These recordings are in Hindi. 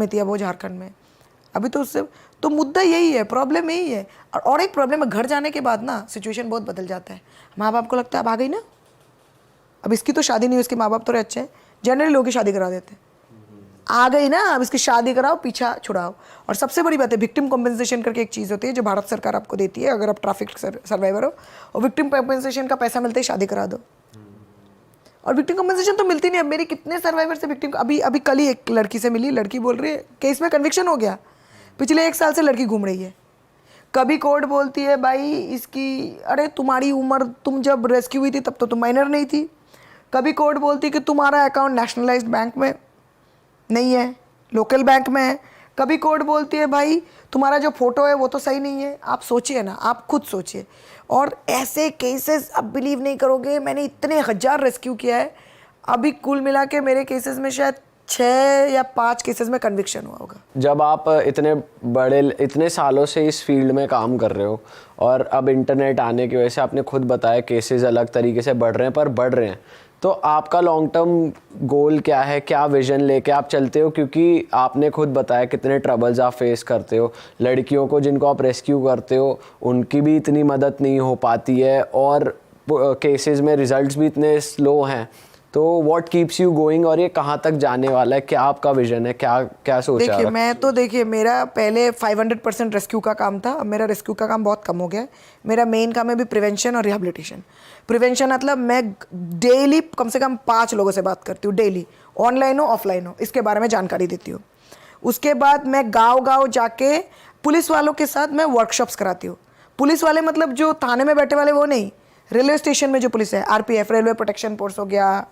में थी, अब वो झारखंड में। अभी तो उससे तो मुद्दा यही है, प्रॉब्लम यही है। और एक प्रॉब्लम है, घर जाने के बाद ना सिचुएशन बहुत बदल जाता है। माँ बाप को लगता है अब आ गई ना, अब इसकी तो शादी नहीं हुई, इसके माँ बाप थोड़े अच्छे हैं, जनरली लोग की शादी करा देते हैं। आ गई ना, अब इसकी शादी कराओ, पीछा छुड़ाओ। और सबसे बड़ी बात है, विक्टिम कॉम्पेंसेशन करके एक चीज़ होती है जो भारत सरकार आपको देती है अगर आप ट्रैफिक सर्वाइवर हो, और विक्टिम कॉम्पेंसेशन का पैसा मिलते ही शादी करा दो। और विक्टिम कॉम्पेंसेशन तो मिलती नहीं। अब मेरी कितने सर्वाइवर से विक्टिम, अभी कल ही एक लड़की से मिली, लड़की बोल रही है केस में कन्विक्शन हो गया, पिछले 1 साल से लड़की घूम रही है। कभी कोर्ट बोलती है भाई इसकी, अरे तुम्हारी उम्र, तुम जब रेस्क्यू हुई थी तब तो तुम माइनर नहीं थी। कभी कोर्ट बोलती है कि तुम्हारा अकाउंट नेशनलाइज्ड बैंक में नहीं है, लोकल बैंक में है। कभी कोर्ट बोलती है भाई तुम्हारा जो फोटो है वो तो सही नहीं है। आप सोचिए ना, आप खुद सोचिए। और ऐसे केसेस आप बिलीव नहीं करोगे, मैंने इतने 1000 रेस्क्यू किया है, अभी कुल मिला के मेरे केसेस में शायद 6 या 5 केसेस में कन्विक्शन हुआ होगा। जब आप इतने सालों से इस फील्ड में काम कर रहे हो और अब इंटरनेट आने की वजह से आपने खुद बताया केसेस अलग तरीके से बढ़ रहे हैं, पर बढ़ रहे हैं, तो आपका लॉन्ग टर्म गोल क्या है, क्या विजन लेके आप चलते हो? क्योंकि आपने खुद बताया कितने ट्रबल्स आप फेस करते हो, लड़कियों को जिनको आप रेस्क्यू करते हो उनकी भी इतनी मदद नहीं हो पाती है, और केसेस में रिजल्ट्स भी इतने स्लो हैं। तो व्हाट कीप्स यू गोइंग, और ये कहाँ तक जाने वाला है? क्या आपका विजन है, क्या सोचा? देखिए मैं तो, देखिए मेरा पहले 500% रेस्क्यू का काम था, अब मेरा रेस्क्यू का काम बहुत कम हो गया है। मेरा मेन काम है भी प्रिवेंशन और रिहेबिलिटेशन। प्रिवेंशन मतलब मैं डेली कम से कम 5 लोगों से बात करती हूँ, डेली, ऑनलाइन हो ऑफलाइन हो, इसके बारे में जानकारी देती हूँ। उसके बाद मैं गाँव जाके पुलिस वालों के साथ मैं वर्कशॉप्स कराती हूँ। पुलिस वाले मतलब जो थाने में बैठे वाले वो नहीं, रेलवे स्टेशन में जो पुलिस है, RPF रेलवे प्रोटेक्शन फोर्स हो गया,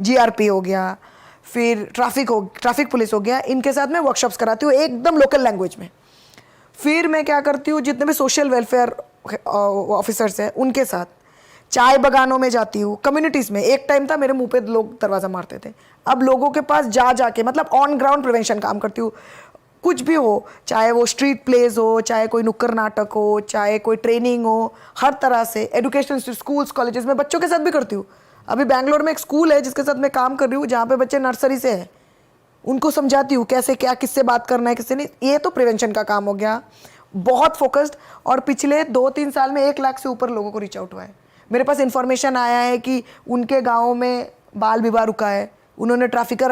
GRP हो गया, फिर ट्रैफिक पुलिस हो गया, इनके साथ मैं वर्कशॉप्स कराती हूँ एकदम लोकल लैंग्वेज में। फिर मैं क्या करती हूँ, जितने भी सोशल वेलफेयर ऑफिसर्स हैं उनके साथ चाय बगानों में जाती हूँ, कम्युनिटीज़ में। एक टाइम था मेरे मुंह पे लोग दरवाज़ा मारते थे, अब लोगों के पास जाके मतलब ऑन ग्राउंड प्रिवेंशन काम करती हूँ। कुछ भी हो, चाहे वो स्ट्रीट प्लेस हो, चाहे कोई नुक्कड़ नाटक हो, चाहे कोई ट्रेनिंग हो, हर तरह से एजुकेशनल स्कूल्स कॉलेजेस में बच्चों के साथ भी करती हूँ। अभी बैंगलोर में एक स्कूल है जिसके साथ मैं काम कर रही हूँ, जहाँ पे बच्चे नर्सरी से हैं, उनको समझाती हूँ कैसे क्या, किससे बात करना है, किससे नहीं। ये तो प्रिवेंशन का काम हो गया, बहुत फोकस्ड। और पिछले 2-3 साल में 1 लाख से ऊपर लोगों को रीच आउट हुआ है। मेरे पास इन्फॉर्मेशन आया है कि उनके गाँव में बाल विवाह रुका है, उन्होंने ट्रैफिकर